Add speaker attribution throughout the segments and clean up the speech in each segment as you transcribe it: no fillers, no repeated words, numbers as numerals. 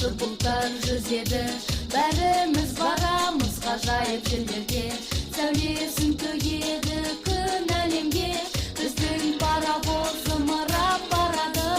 Speaker 1: Ошо бултар жүзеді, бәріміз барамыз ғажайып жерлерге. Сәулесін төгеді күн әлемге, біздің паровоз зымырап барады.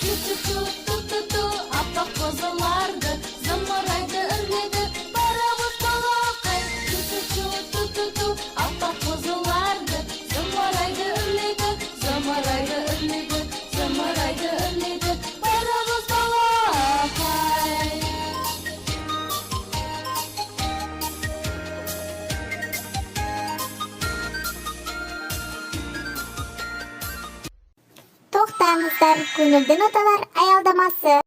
Speaker 1: Ту-ту-ту-ту-ту-ту, аппақ қозыларды, зымырайды үрледі, паровоз балақай. Ту-ту-ту-ту-ту, аппақ қозыларды, зымырайды үрледі, зымырайды үрледі, зымырайды үрледі, паровоз балақай.
Speaker 2: Тоқтаңыздар, көңілді ноталар аялдамасы.